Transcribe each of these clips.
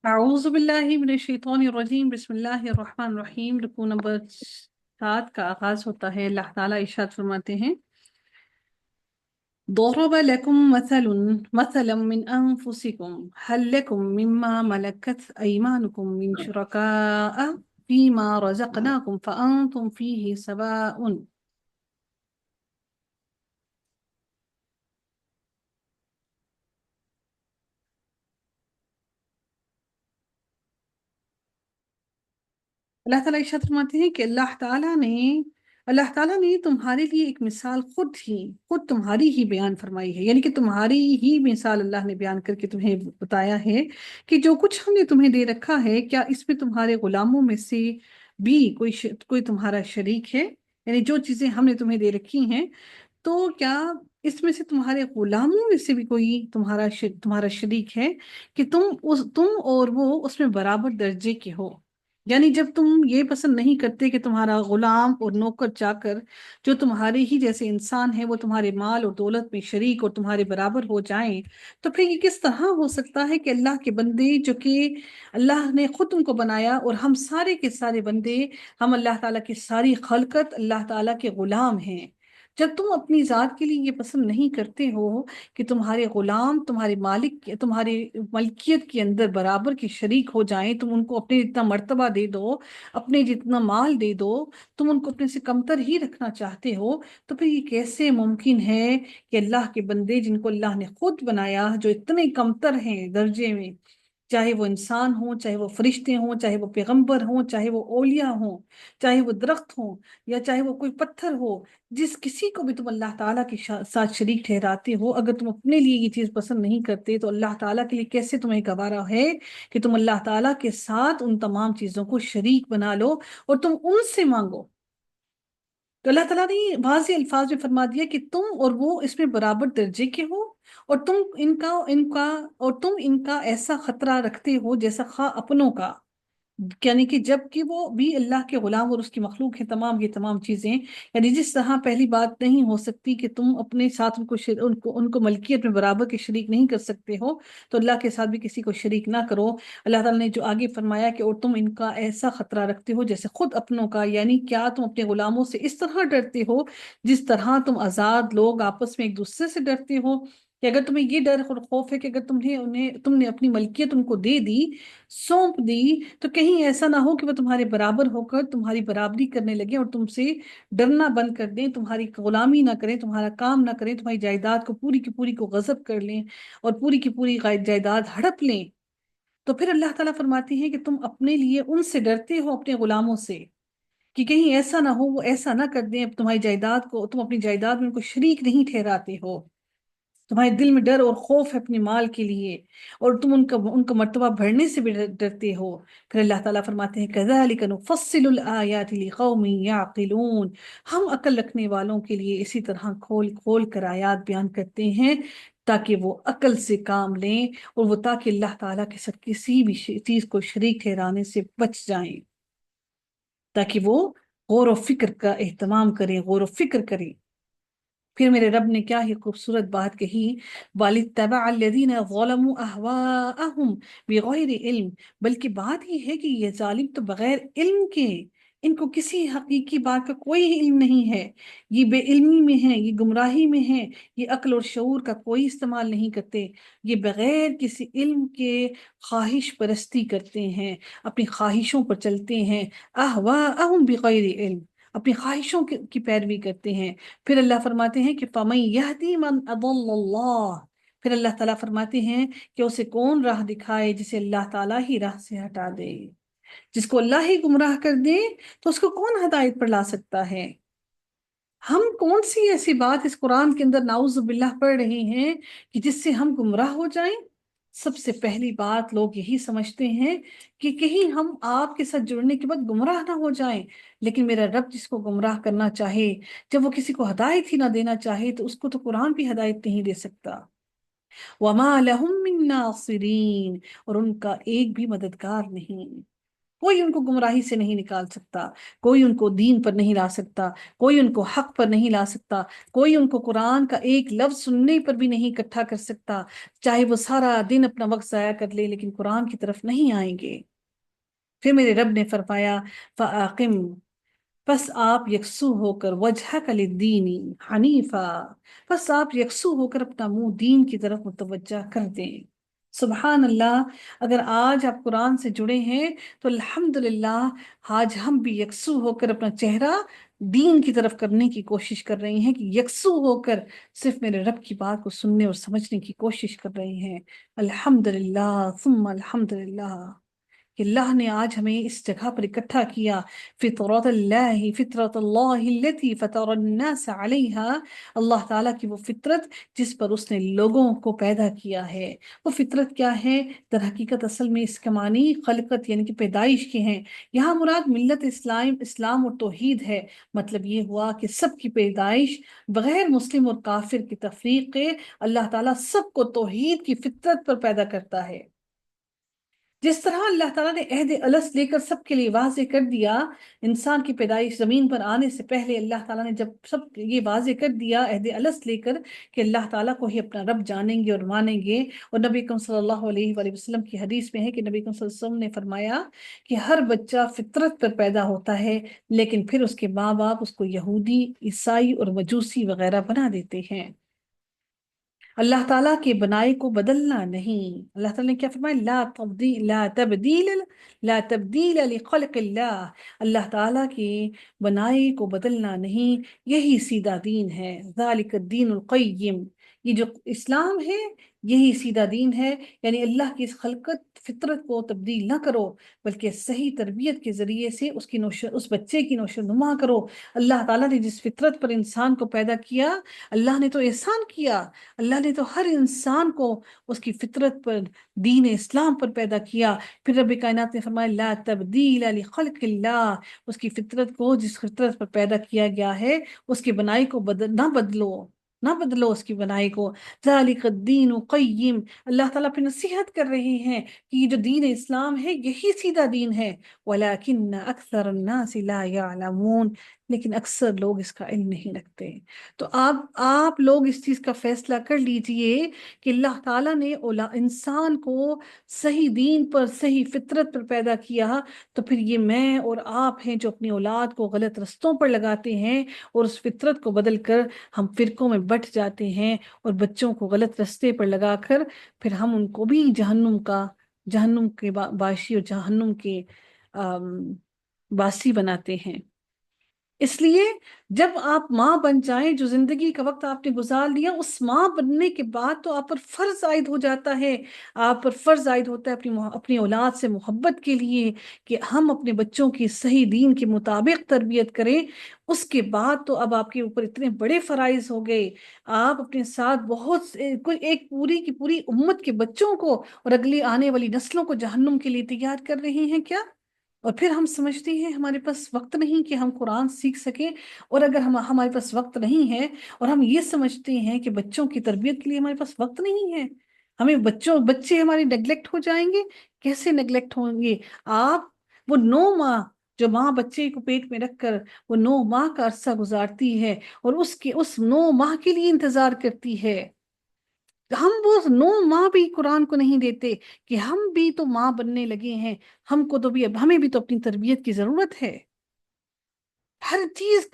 اعوذ باللہ من الشیطان الرجیم بسم اللہ الرحمن الرحیم۔ رکوع نمبر 7 کا آغاز ہوتا ہے۔ اللہ تعالیٰ ارشاد فرماتے ہیں ضرب لكم مثلا من انفسكم هل لكم مما ملكت ايمانكم من شركاء فيما رزقناكم فانتم فيه سواء۔ اللہ تعالیٰ ارشاد فرماتے ہیں کہ اللہ تعالیٰ نے تمہارے لیے ایک مثال خود تمہاری ہی بیان فرمائی ہے، یعنی کہ تمہاری ہی مثال اللہ نے بیان کر کے تمہیں بتایا ہے کہ جو کچھ ہم نے تمہیں دے رکھا ہے، کیا اس میں تمہارے غلاموں میں سے بھی کوئی تمہارا شریک ہے؟ یعنی جو چیزیں ہم نے تمہیں دے رکھی ہیں، تو کیا اس میں سے تمہارے غلاموں میں سے بھی کوئی تمہارا شریک ہے کہ تم اور وہ اس میں برابر درجے کے ہو؟ یعنی جب تم یہ پسند نہیں کرتے کہ تمہارا غلام اور نوکر چاکر جو تمہارے ہی جیسے انسان ہیں وہ تمہارے مال اور دولت میں شریک اور تمہارے برابر ہو جائیں، تو پھر یہ کس طرح ہو سکتا ہے کہ اللہ کے بندے جو کہ اللہ نے خود ان کو بنایا، اور ہم سارے کے سارے بندے، ہم اللہ تعالیٰ کی ساری خلقت اللہ تعالیٰ کے غلام ہیں؟ جب تم اپنی ذات کے لیے یہ پسند نہیں کرتے ہو کہ تمہارے غلام تمہارے مالک تمہاری ملکیت کے اندر برابر کے شریک ہو جائیں، تم ان کو اپنے جتنا مرتبہ دے دو، اپنے جتنا مال دے دو، تم ان کو اپنے سے کمتر ہی رکھنا چاہتے ہو، تو پھر یہ کیسے ممکن ہے کہ اللہ کے بندے جن کو اللہ نے خود بنایا، جو اتنے کمتر ہیں درجے میں، چاہے وہ انسان ہوں، چاہے وہ فرشتے ہوں، چاہے وہ پیغمبر ہوں، چاہے وہ اولیاء ہوں، چاہے وہ درخت ہوں، یا چاہے وہ کوئی پتھر ہو، جس کسی کو بھی تم اللہ تعالیٰ کے ساتھ شریک ٹھہراتے ہو، اگر تم اپنے لیے یہ چیز پسند نہیں کرتے تو اللہ تعالیٰ کے لیے کیسے تمہیں گوارا ہے کہ تم اللہ تعالیٰ کے ساتھ ان تمام چیزوں کو شریک بنا لو اور تم ان سے مانگو؟ تو اللہ تعالیٰ نے واضح الفاظ میں فرما دیا کہ تم اور وہ اس میں برابر درجے کے ہو، اور تم ان کا ایسا خطرہ رکھتے ہو جیسا خواہ اپنوں کا، یعنی کہ جب کہ وہ بھی اللہ کے غلام اور اس کی مخلوق ہے، یہ تمام چیزیں، یعنی جس طرح پہلی بات نہیں ہو سکتی کہ تم اپنے ساتھ ان کو ملکیت میں برابر کے شریک نہیں کر سکتے ہو، تو اللہ کے ساتھ بھی کسی کو شریک نہ کرو۔ اللہ تعالیٰ نے جو آگے فرمایا کہ اور تم ان کا ایسا خطرہ رکھتے ہو جیسے خود اپنوں کا، یعنی کیا تم اپنے غلاموں سے اس طرح ڈرتے ہو جس طرح تم آزاد لوگ آپس میں ایک دوسرے سے ڈرتے ہو؟ کہ اگر تمہیں یہ ڈر اور خوف ہے کہ اگر تم نے اپنی ملکیت ان کو دے دی، سونپ دی، تو کہیں ایسا نہ ہو کہ وہ تمہارے برابر ہو کر تمہاری برابری کرنے لگے اور تم سے ڈرنا بند کر دیں، تمہاری غلامی نہ کریں، تمہارا کام نہ کریں، تمہاری جائیداد کو پوری کی پوری کو غصب کر لیں اور پوری کی پوری جائیداد ہڑپ لیں۔ تو پھر اللہ تعالیٰ فرماتی ہیں کہ تم اپنے لیے ان سے ڈرتے ہو، اپنے غلاموں سے، کہ کہیں ایسا نہ ہو وہ ایسا نہ کر دیں تمہاری جائیداد کو، تم اپنی جائیداد میں ان کو شریک نہیں ٹھہراتے ہو، تمہارے دل میں ڈر اور خوف ہے اپنے مال کے لیے، اور تم ان کا مرتبہ بڑھنے سے بھی ڈرتے ہو۔ پھر اللہ تعالیٰ فرماتے ہیں كَذَلِكَ نُفَصِّلُ الْآيَاتِ لِقَوْمٍ يَعْقِلُونَ، ہم عقل رکھنے والوں کے لیے اسی طرح کھول کھول کر آیات بیان کرتے ہیں تاکہ وہ عقل سے کام لیں، اور وہ تاکہ اللہ تعالیٰ کے ساتھ کسی بھی چیز کو شریک ٹھہرانے سے بچ جائیں، تاکہ وہ غور و فکر کا اہتمام کریں، غور و فکر کریں۔ پھر میرے رب نے کیا ہی خوبصورت بات کہی، وَلِاتَّبَعَ الَّذِينَ ظَلَمُوا أَهْوَاءَهُمْ بِغَيْرِ علم، بلکہ بات یہ ہے کہ یہ ظالم تو بغیر علم کے، ان کو کسی حقیقی بات کا کوئی علم نہیں ہے، یہ بے علمی میں ہیں، یہ گمراہی میں ہیں، یہ عقل اور شعور کا کوئی استعمال نہیں کرتے، یہ بغیر کسی علم کے خواہش پرستی کرتے ہیں، اپنی خواہشوں پر چلتے ہیں، أَهْوَاءَهُمْ بِغَيْرِ علم، اپنی خواہشوں کی پیروی کرتے ہیں۔ پھر اللہ فرماتے ہیں کہ فَمَن يَهْدِي مَنْ أَضَلَّ اللَّهُ، پھر اللہ تعالیٰ فرماتے ہیں کہ اسے کون راہ دکھائے جسے اللہ تعالیٰ ہی راہ سے ہٹا دے، جس کو اللہ ہی گمراہ کر دے تو اس کو کون ہدایت پر لا سکتا ہے؟ ہم کون سی ایسی بات اس قرآن کے اندر نعوذ باللہ پڑھ رہے ہیں کہ جس سے ہم گمراہ ہو جائیں؟ سب سے پہلی بات لوگ یہی سمجھتے ہیں کہ کہیں ہم آپ کے ساتھ جڑنے کے بعد گمراہ نہ ہو جائیں، لیکن میرا رب جس کو گمراہ کرنا چاہے، جب وہ کسی کو ہدایت ہی نہ دینا چاہے تو اس کو تو قرآن بھی ہدایت نہیں دے سکتا۔ وَمَا لَهُم مِّن نَاصِرِينَ، اور ان کا ایک بھی مددگار نہیں۔ کوئی ان کو گمراہی سے نہیں نکال سکتا، کوئی ان کو دین پر نہیں لا سکتا، کوئی ان کو حق پر نہیں لا سکتا، کوئی ان کو قرآن کا ایک لفظ سننے پر بھی نہیں اکٹھا کر سکتا، چاہے وہ سارا دن اپنا وقت ضائع کر لے لیکن قرآن کی طرف نہیں آئیں گے۔ پھر میرے رب نے فرمایا فَأَقِمْ، بس آپ یکسو ہو کر وجہک للدین حنیفا، بس آپ یکسو ہو کر اپنا منہ دین کی طرف متوجہ کر دیں۔ سبحان اللہ، اگر آج آپ قرآن سے جڑے ہیں تو الحمدللہ آج ہم بھی یکسو ہو کر اپنا چہرہ دین کی طرف کرنے کی کوشش کر رہے ہیں، کہ یکسو ہو کر صرف میرے رب کی بات کو سننے اور سمجھنے کی کوشش کر رہے ہیں۔ الحمدللہ ثم الحمدللہ کہ اللہ نے آج ہمیں اس جگہ پر اکٹھا کیا۔ فطرت اللہ التي فطر الناس علیہا، اللہ تعالیٰ کی وہ فطرت جس پر اس نے لوگوں کو پیدا کیا ہے۔ وہ فطرت کیا ہے؟ در حقیقت اصل میں اس کا معنی خلقت یعنی کہ پیدائش کے ہیں۔ یہاں مراد ملت اسلام اور توحید ہے۔ مطلب یہ ہوا کہ سب کی پیدائش بغیر مسلم اور کافر کی تفریق کے اللہ تعالیٰ سب کو توحید کی فطرت پر پیدا کرتا ہے۔ جس طرح اللہ تعالیٰ نے عہد الست لے کر سب کے لیے واضح کر دیا، انسان کی پیدائش زمین پر آنے سے پہلے اللہ تعالیٰ نے جب سب یہ واضح کر دیا عہد الست لے کر کہ اللہ تعالیٰ کو ہی اپنا رب جانیں گے اور مانیں گے، اور نبی اکرم صلی اللہ علیہ وآلہ وسلم کی حدیث میں ہے کہ نبی اکرم صلی اللہ علیہ وسلم نے فرمایا کہ ہر بچہ فطرت پر پیدا ہوتا ہے، لیکن پھر اس کے ماں باپ اس کو یہودی، عیسائی اور مجوسی وغیرہ بنا دیتے ہیں۔ اللہ تعالیٰ کے بنائے کو بدلنا نہیں۔ اللہ تعالیٰ نے کیا فرمایا؟ لا تبدیل لخلق اللہ، اللہ تعالیٰ کے بنائے کو بدلنا نہیں، یہی سیدھا دین ہے۔ ذالک الدین القیم، یہ جو اسلام ہے یہی سیدھا دین ہے، یعنی اللہ کی اس خلقت فطرت کو تبدیل نہ کرو بلکہ صحیح تربیت کے ذریعے سے اس بچے کی نشو و نما کرو۔ اللہ تعالیٰ نے جس فطرت پر انسان کو پیدا کیا، اللہ نے تو احسان کیا، اللہ نے تو ہر انسان کو اس کی فطرت پر، دین اسلام پر پیدا کیا۔ پھر رب کائنات نے فرمایا لا تبدیل لخلق اللہ، اس کی فطرت کو جس فطرت پر پیدا کیا گیا ہے اس کی بنائی کو نہ بدلو اس کی بنائی کو۔ ذالک الدین قیم، اللہ تعالیٰ پہ نصیحت کر رہے ہیں کہ یہ جو دین اسلام ہے یہی سیدھا دین ہے، ولیکن اکثر الناس لا یعلمون، لیکن اکثر لوگ اس کا علم نہیں رکھتے۔ تو آپ لوگ اس چیز کا فیصلہ کر لیجئے کہ اللہ تعالیٰ نے انسان کو صحیح دین پر، صحیح فطرت پر پیدا کیا، تو پھر یہ میں اور آپ ہیں جو اپنی اولاد کو غلط رستوں پر لگاتے ہیں اور اس فطرت کو بدل کر ہم فرقوں میں بٹ جاتے ہیں اور بچوں کو غلط رستے پر لگا کر پھر ہم ان کو بھی جہنم کے باشی اور جہنم کے باسی بناتے ہیں۔ اس لیے جب آپ ماں بن جائیں، جو زندگی کا وقت آپ نے گزار لیا، اس ماں بننے کے بعد تو آپ پر فرض عائد ہو جاتا ہے، آپ پر فرض عائد ہوتا ہے اپنی اولاد سے محبت کے لیے کہ ہم اپنے بچوں کی صحیح دین کے مطابق تربیت کریں۔ اس کے بعد تو اب آپ کے اوپر اتنے بڑے فرائض ہو گئے، آپ اپنے ساتھ کوئی ایک پوری کی پوری امت کے بچوں کو اور اگلی آنے والی نسلوں کو جہنم کے لیے تیار کر رہے ہیں کیا؟ اور پھر ہم سمجھتے ہیں ہمارے پاس وقت نہیں کہ ہم قرآن سیکھ سکیں، اور اگر ہمارے پاس وقت نہیں ہے اور ہم یہ سمجھتے ہیں کہ بچوں کی تربیت کے لیے ہمارے پاس وقت نہیں ہے، ہمیں بچے ہمارے نیگلیکٹ ہو جائیں گے۔ کیسے نیگلیکٹ ہوں گے؟ آپ وہ 9 ماہ جو ماں بچے کو پیٹ میں رکھ کر وہ 9 ماہ کا عرصہ گزارتی ہے اور اس 9 ماہ کے لیے انتظار کرتی ہے، ہم وہ 9 ماہ بھی قرآن کو نہیں دیتے کہ ہم بھی تو ماں بننے لگے ہیں، ہمیں بھی تو اپنی تربیت کی ضرورت ہے۔ ہر چیز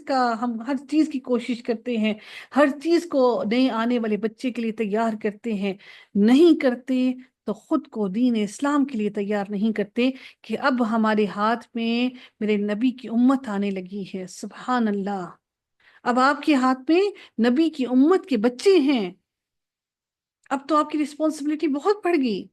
کا ہم ہر چیز کی کوشش کرتے ہیں، ہر چیز کو نئے آنے والے بچے کے لیے تیار کرتے ہیں، نہیں کرتے تو خود کو دین اسلام کے لیے تیار نہیں کرتے کہ اب ہمارے ہاتھ میں میرے نبی کی امت آنے لگی ہے۔ سبحان اللہ، اب آپ کے ہاتھ میں نبی کی امت کے بچے ہیں، اب تو آپ کی رسپانسبلٹی بہت بڑھ گئی۔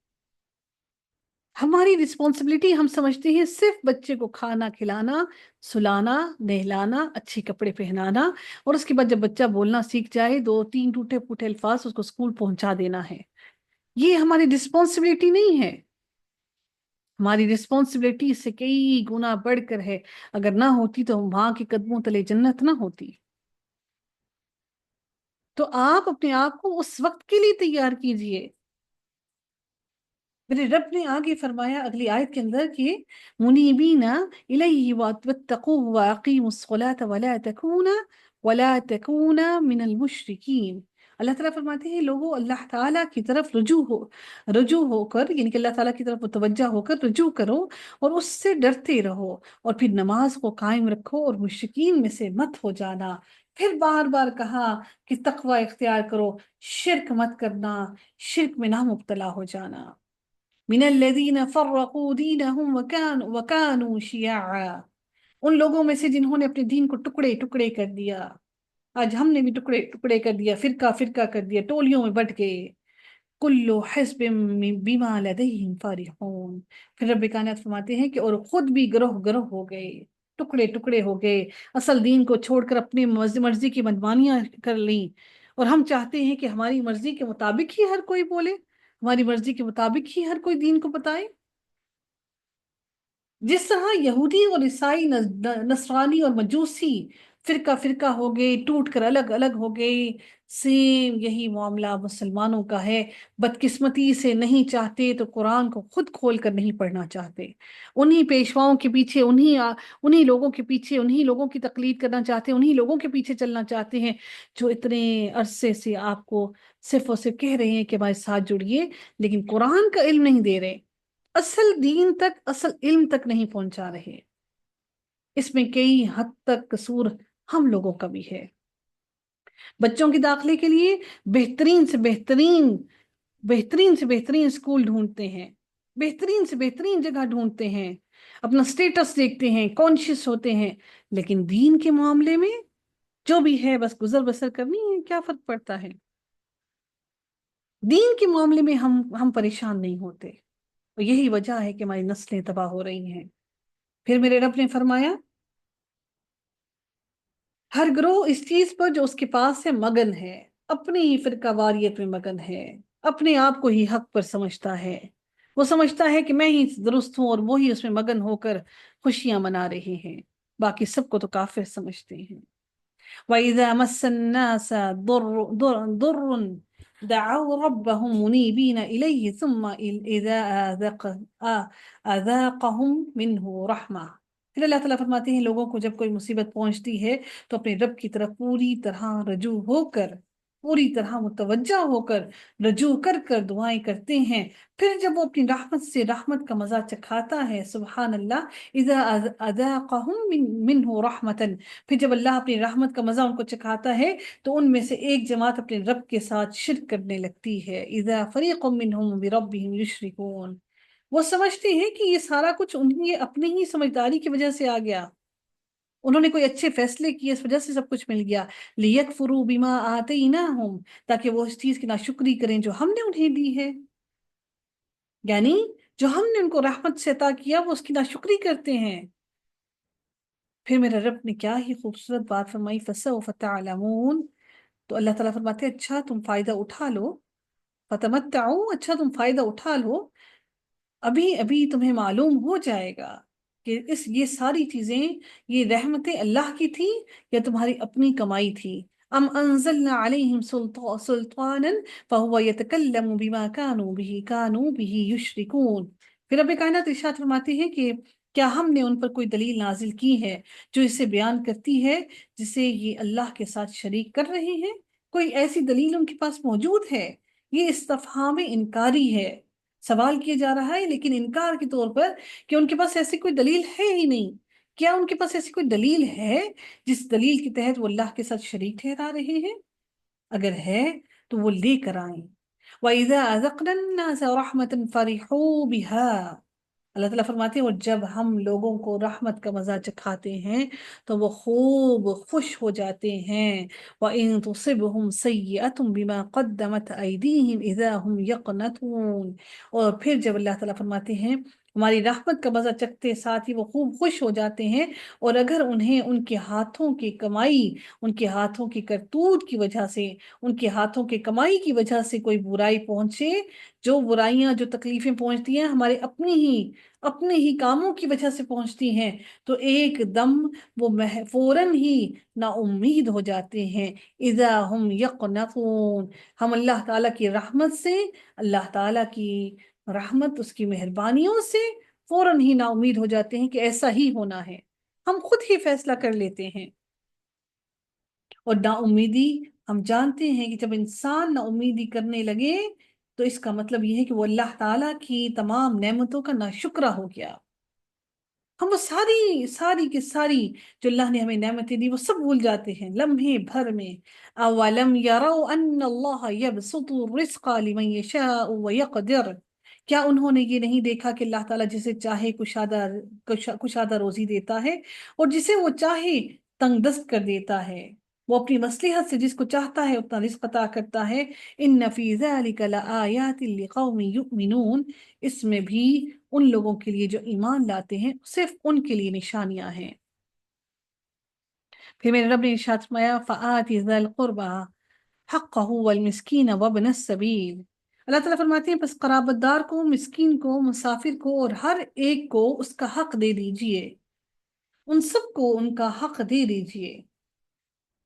ہماری رسپانسبلٹی ہم سمجھتے ہیں صرف بچے کو کھانا کھلانا، سلانا، نہلانا، اچھے کپڑے پہنانا، اور اس کے بعد جب بچہ بولنا سیکھ جائے 2-3 ٹوٹے پھوٹے الفاظ اس کو اسکول پہنچا دینا ہے۔ یہ ہماری رسپانسبلٹی نہیں ہے، ہماری رسپانسبلٹی اس سے کئی گنا بڑھ کر ہے۔ اگر نہ ہوتی تو ماں کے قدموں تلے جنت نہ ہوتی۔ تو آپ اپنے آپ کو اس وقت کے لیے تیار کیجئے۔ میرے رب نے آگے فرمایا اگلی آیت کے اندر کہ منیبینا الیہ واتقوہ واقیموا الصلاۃ ولا تکونا من المشرکین۔ اللہ تعالیٰ فرماتے ہیں لوگوں اللہ تعالیٰ کی طرف رجوع ہو کر یعنی کہ اللہ تعالیٰ کی طرف متوجہ ہو کر رجوع کرو اور اس سے ڈرتے رہو، اور پھر نماز کو قائم رکھو اور مشرکین میں سے مت ہو جانا۔ پھر بار بار کہا کہ تقوی اختیار کرو، شرک مت کرنا، شرک میں نہ مبتلا ہو جانا۔ من الذین فرقوا دینہم وکانوا شیعا، ان لوگوں میں سے جنہوں نے اپنے دین کو ٹکڑے ٹکڑے کر دیا۔ آج ہم نے بھی ٹکڑے ٹکڑے کر دیا، فرقہ فرقہ کر دیا، ٹولیوں میں بٹ گئے۔ کل حزب بما لدیہم فرحون، پھر رب کائنات فرماتے ہیں کہ اور خود بھی گروہ گروہ ہو گئے، ٹکڑے ٹکڑے ہو گئے، اصل دین کو چھوڑ کر اپنی مرضی کی منمانیاں کر لیں۔ اور ہم چاہتے ہیں کہ ہماری مرضی کے مطابق ہی ہر کوئی بولے، ہماری مرضی کے مطابق ہی ہر کوئی دین کو بتائے۔ جس طرح یہودی اور عیسائی نصرانی اور مجوسی فرقہ فرقہ ہو گئے، ٹوٹ کر الگ الگ ہو گئے، سیم یہی معاملہ مسلمانوں کا ہے۔ بدقسمتی سے نہیں چاہتے تو قرآن کو خود کھول کر نہیں پڑھنا چاہتے، انہی پیشواؤں کے پیچھے، انہی لوگوں کے پیچھے، انہی لوگوں کی تقلید کرنا چاہتے ہیں، انہی لوگوں کے پیچھے چلنا چاہتے ہیں جو اتنے عرصے سے آپ کو صرف اور صرف کہہ رہے ہیں کہ ہمارے ساتھ جڑیے، لیکن قرآن کا علم نہیں دے رہے، اصل دین تک، اصل علم تک نہیں پہنچا رہے۔ اس میں کئی حد تک قصور ہم لوگوں کا بھی ہے۔ بچوں کے داخلے کے لیے بہترین سے بہترین اسکول ڈھونڈتے ہیں، بہترین سے بہترین جگہ ڈھونڈتے ہیں، اپنا سٹیٹس دیکھتے ہیں، کانشیس ہوتے ہیں، لیکن دین کے معاملے میں جو بھی ہے بس گزر بسر کرنی ہے، کیا فرق پڑتا ہے؟ دین کے معاملے میں ہم پریشان نہیں ہوتے، اور یہی وجہ ہے کہ ہماری نسلیں تباہ ہو رہی ہیں۔ پھر میرے رب نے فرمایا ہر گروہ اس چیز پر جو اس کے پاس سے مگن ہے، اپنی ہی فرقہ واریت میں مگن ہے، اپنے آپ کو ہی حق پر سمجھتا ہے، وہ سمجھتا ہے کہ میں ہی درست ہوں اور وہی اس میں مگن ہو کر خوشیاں منا رہے ہیں، باقی سب کو تو کافر سمجھتے ہیں۔ وَإِذَا مَسَّ النَّاسَ ضُرٌّ دَعَوْا رَبَّهُمْ مُنِيبِينَ إِلَيْهِ ثُمَّ إِذَا أَذَاقَهُمْ مِنْهُ رَحْمَةً۔ پھر اللہ تعالیٰ فرماتے ہیں لوگوں کو جب کوئی مصیبت پہنچتی ہے تو اپنے رب کی طرف پوری طرح رجوع ہو کر، پوری طرح متوجہ ہو کر، رجوع کر کر دعائیں کرتے ہیں، پھر جب وہ اپنی رحمت سے رحمت کا مزہ چکھاتا ہے، سبحان اللہ، اذا اذاقهم منہ رحمتن، پھر جب اللہ اپنی رحمت کا مزہ ان کو چکھاتا ہے تو ان میں سے ایک جماعت اپنے رب کے ساتھ شرک کرنے لگتی ہے۔ اذا فریق منہم بربہم یشرکون، وہ سمجھتے ہیں کہ یہ سارا کچھ انہیں اپنی ہی سمجھداری کی وجہ سے آ گیا، انہوں نے کوئی اچھے فیصلے کیے، اس وجہ سے سب کچھ مل گیا۔ لیکفروا بما آتیناہم، تاکہ وہ اس چیز کی ناشکری کریں جو ہم نے انہیں دی ہے، یعنی جو ہم نے ان کو رحمت سے عطا کیا وہ اس کی ناشکری کرتے ہیں۔ پھر میرے رب نے کیا ہی خوبصورت بات فرمائی، فسوف تعلمون، تو اللہ تعالیٰ فرماتے ہیں اچھا تم فائدہ اٹھا لو، فتمتعوا، اچھا تم فائدہ اٹھا لو، ابھی ابھی تمہیں معلوم ہو جائے گا کہ یہ ساری چیزیں، یہ رحمتیں اللہ کی تھی یا تمہاری اپنی کمائی تھی۔ ام انزلنا علیہم سلطانا فہو یتکلم بما کانوا به یشرکون۔ پھر رب کائنات ارشاد فرماتے ہیں کہ کیا ہم نے ان پر کوئی دلیل نازل کی ہے جو اسے بیان کرتی ہے جسے یہ اللہ کے ساتھ شریک کر رہے ہیں؟ کوئی ایسی دلیل ان کے پاس موجود ہے؟ یہ استفہام انکاری ہے، سوال کیا جا رہا ہے لیکن انکار کے طور پر کہ ان کے پاس ایسی کوئی دلیل ہے ہی نہیں۔ کیا ان کے پاس ایسی کوئی دلیل ہے جس دلیل کے تحت وہ اللہ کے ساتھ شریک ٹھہرا رہے ہیں؟ اگر ہے تو وہ لے کر آئیں۔ وَإِذَا أَذَقْنَا النَّاسَ رَحْمَةً فَرِحُوا بِهَا، اللہ تعالیٰ فرماتے ہیں اور جب ہم لوگوں کو رحمت کا مزہ چکھاتے ہیں تو وہ خوب خوش ہو جاتے ہیں۔ وَإِن تُصِبْهُمْ سَيِّئَةٌ بِمَا قَدَّمَتْ أَيْدِيهِمْ إِذَا هُمْ يَقْنَطُونَ، اور پھر جب اللہ تعالیٰ فرماتے ہیں ہماری رحمت کا مزہ چکھتے ساتھ ہی وہ خوب خوش ہو جاتے ہیں، اور اگر انہیں ان کے ہاتھوں کی کمائی، ان کے ہاتھوں کی کرتوت کی وجہ سے، ان کے ہاتھوں کی کمائی کی وجہ سے کوئی برائی پہنچے، جو برائیاں جو تکلیفیں پہنچتی ہیں ہمارے اپنی ہی اپنے ہی کاموں کی وجہ سے پہنچتی ہیں تو ایک دم وہ فوراً ہی نا امید ہو جاتے ہیں. اذا ہم یقنطون، ہم اللہ تعالیٰ کی رحمت سے، اللہ تعالیٰ کی رحمت، اس کی مہربانیوں سے فوراً ہی نا امید ہو جاتے ہیں کہ ایسا ہی ہونا ہے. ہم خود ہی فیصلہ کر لیتے ہیں. اور نا امیدی، ہم جانتے ہیں کہ جب انسان نا امیدی کرنے لگے تو اس کا مطلب یہ ہے کہ وہ اللہ تعالیٰ کی تمام نعمتوں کا ناشکرہ ہو گیا. ہم وہ ساری ساری کی ساری جو اللہ نے ہمیں نعمتیں دی وہ سب بھول جاتے ہیں لمحے بھر میں. اولم یروا ان اللہ یبسط الرزق لمن یشاء ویقدر، کیا انہوں نے یہ نہیں دیکھا کہ اللہ تعالیٰ جسے چاہے کشادہ روزی دیتا ہے اور جسے وہ چاہے تنگ دست کر دیتا ہے. وہ اپنی مصلحت سے جس کو چاہتا ہے اتنا رزق عطا کرتا ہے. ان فی ذلک لآیات لقوم یؤمنون، اس میں بھی ان لوگوں کے لیے جو ایمان لاتے ہیں، صرف ان کے لیے نشانیاں ہیں. پھر میرے رب نے ارشاد فرمایا فآت ذی القربى حقہ والمسکین وابن السبیل. اللہ تعالیٰ فرماتے ہیں پس قرابت دار کو، مسکین کو، مسافر کو اور ہر ایک کو اس کا حق دے دیجئے. ان سب کو ان کا حق دے دیجئے.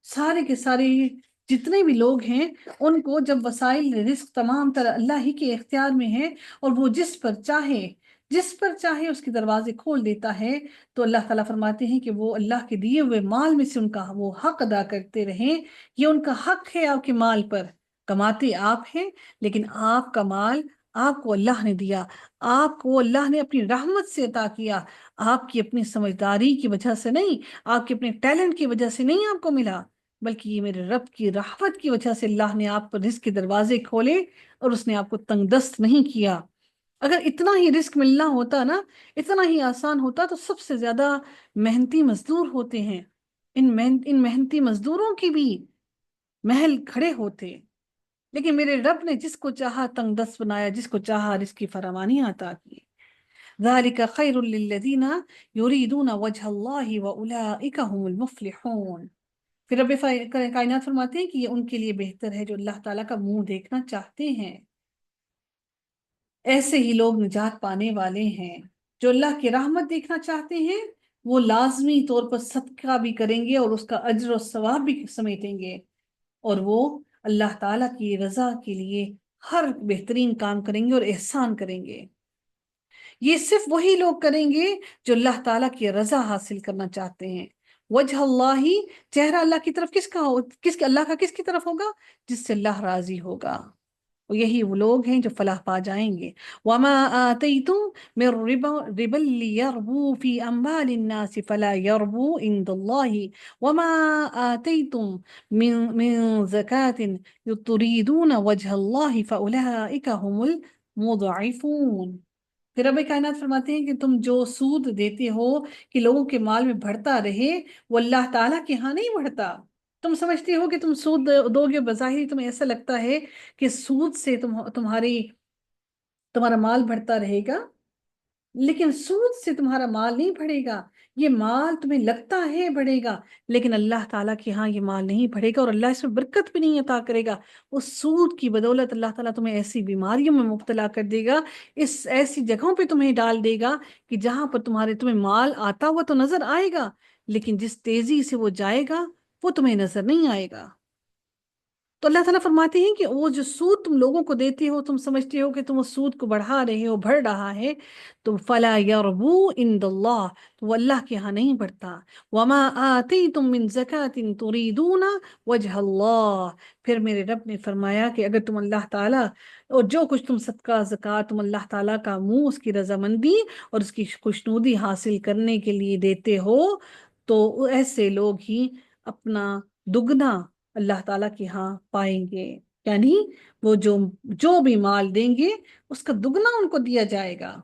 سارے کے سارے جتنے بھی لوگ ہیں ان کو جب وسائل رزق تمام تر اللہ ہی کے اختیار میں ہے اور وہ جس پر چاہے اس کے دروازے کھول دیتا ہے، تو اللہ تعالیٰ فرماتے ہیں کہ وہ اللہ کے دیے ہوئے مال میں سے ان کا وہ حق ادا کرتے رہیں. یہ ان کا حق ہے آپ کے مال پر. کماتے آپ ہیں لیکن آپ کا مال آپ کو اللہ نے دیا، آپ کو اللہ نے اپنی رحمت سے عطا کیا. آپ کی اپنی سمجھداری کی وجہ سے نہیں، آپ کے اپنے ٹیلنٹ کی وجہ سے نہیں آپ کو ملا، بلکہ یہ میرے رب کی رحمت کی وجہ سے اللہ نے آپ پر رزق کے دروازے کھولے اور اس نے آپ کو تنگ دست نہیں کیا. اگر اتنا ہی رزق ملنا ہوتا نا، اتنا ہی آسان ہوتا، تو سب سے زیادہ محنتی مزدور ہوتے ہیں، ان محنتی مزدوروں کی بھی محل کھڑے ہوتے. لیکن میرے رب نے جس کو چاہا تنگ دست بنایا، جس کو چاہا رزق کی فراوانی عطا کی. ذَلِكَ خَيْرٌ لِّلَّذِينَ يُرِيدُونَ وَجْهَ اللَّهِ وَأُولَٰئِكَ هُمُ الْمُفْلِحُونَ. پھر رب کائنات فرماتے ہیں کہ یہ ان کے لیے بہتر ہے جو اللہ تعالیٰ کا منہ دیکھنا چاہتے ہیں. ایسے ہی لوگ نجات پانے والے ہیں. جو اللہ کی رحمت دیکھنا چاہتے ہیں وہ لازمی طور پر صدقہ بھی کریں گے اور اس کا اجر و ثواب بھی سمیٹیں گے، اور وہ اللہ تعالیٰ کی رضا کے لیے ہر بہترین کام کریں گے اور احسان کریں گے. یہ صرف وہی لوگ کریں گے جو اللہ تعالیٰ کی رضا حاصل کرنا چاہتے ہیں. وجہ اللہ، چہرہ اللہ کی طرف اللہ کا کس کی طرف ہوگا؟ جس سے اللہ راضی ہوگا. اور یہی وہ لوگ ہیں جو فلاح پا جائیں گے. وَمَا آتَيْتُم مِّن رِبًا لِيَرْبُوا فِي أَمْوَالِ النَّاسِ فَلَا يَرْبُوا عِندَ اللَّهِ وَمَا آتَيْتُم مِّن زَكَاةٍ تُرِيدُونَ وَجْهَ اللَّهِ فَأُولَٰئِكَ هُمُ الْمُضْعِفُونَ. پھر رب کائنات فرماتے ہیں کہ تم جو سود دیتے ہو کہ لوگوں کے مال میں بڑھتا رہے، وہ اللہ تعالیٰ کے ہاں نہیں بڑھتا. تم سمجھتے ہو کہ تم سود دو گے، بظاہر تمہیں ایسا لگتا ہے کہ سود سے تمہارا مال بڑھتا رہے گا، لیکن سود سے تمہارا مال نہیں بڑھے گا. یہ مال تمہیں لگتا ہے بڑھے گا، لیکن اللہ تعالیٰ کے ہاں یہ مال نہیں بڑھے گا اور اللہ اس میں برکت بھی نہیں عطا کرے گا. اس سود کی بدولت اللہ تعالیٰ تمہیں ایسی بیماریوں میں مبتلا کر دے گا، ایسی جگہوں پہ تمہیں ڈال دے گا کہ جہاں پر تمہیں مال آتا ہوا تو نظر آئے گا، لیکن جس تیزی سے وہ جائے گا وہ تمہیں نظر نہیں آئے گا. تو اللہ تعالیٰ فرماتے ہیں کہ وہ جو سود تم لوگوں کو دیتے ہو، تم سمجھتے ہو کہ تم اس سود کو بڑھا رہے ہو، بڑھ رہا ہے، تو فلا یربو عند اللہ، تو وہ اللہ کے ہاں نہیں بڑھتا. وما آتیتم من زکاة تریدون وجہ اللہ. پھر میرے رب نے فرمایا کہ اگر تم اللہ تعالیٰ اور جو کچھ تم صدقہ زکوٰۃ تم اللہ تعالیٰ کا منہ، اس کی رضامندی اور اس کی خوشنودی حاصل کرنے کے لیے دیتے ہو، تو ایسے لوگ ہی اپنا دگنا اللہ تعالیٰ کے ہاں پائیں گے. یعنی وہ جو بھی مال دیں گے اس کا دگنا ان کو دیا جائے گا.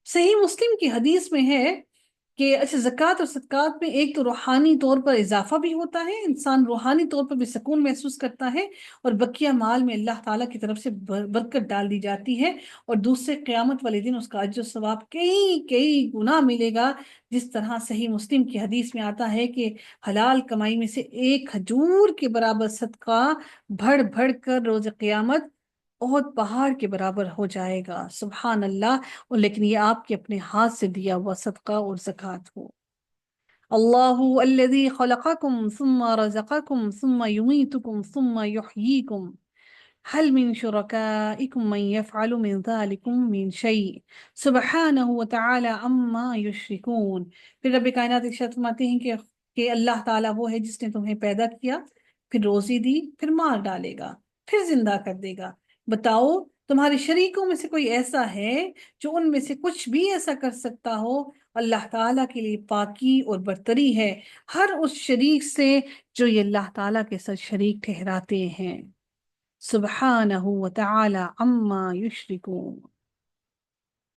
صحیح مسلم کی حدیث میں ہے کہ اچھا، زکوٰۃ اور صدقات میں ایک تو روحانی طور پر اضافہ بھی ہوتا ہے، انسان روحانی طور پر بھی سکون محسوس کرتا ہے، اور بقیہ مال میں اللہ تعالیٰ کی طرف سے برکت ڈال دی جاتی ہے، اور دوسرے قیامت والے دن اس کا اجر و ثواب کئی گنا ملے گا. جس طرح صحیح مسلم کی حدیث میں آتا ہے کہ حلال کمائی میں سے ایک کھجور کے برابر صدقہ بڑھ بڑھ کر روز قیامت بہت پہاڑ کے برابر ہو جائے گا، سبحان اللہ۔ اور لیکن یہ آپ کے اپنے ہاتھ سے دیا ہوا صدقہ اور زکوٰۃ ہو۔ اللہ الذی خلقکم ثم رزقکم ثم یمیتکم ثم یحییکم هل من شركائكم من يفعل من ذلكم من شيء سبحانه وتعالى عما يشركون۔ پھر رب کائنات ارشاد فرماتے ہیں کہ اللہ تعالیٰ وہ ہے جس نے تمہیں پیدا کیا، پھر روزی دی، پھر مار ڈالے گا، پھر زندہ کر دے گا۔ بتاؤ تمہارے شریکوں میں سے کوئی ایسا ہے جو ان میں سے کچھ بھی ایسا کر سکتا ہو؟ اللہ تعالیٰ کے لیے پاکی اور برتری ہے ہر اس شریک سے جو یہ اللہ تعالیٰ کے ساتھ شریک ٹھہراتے ہیں۔ سبحانہ وتعالی عما یشرکون۔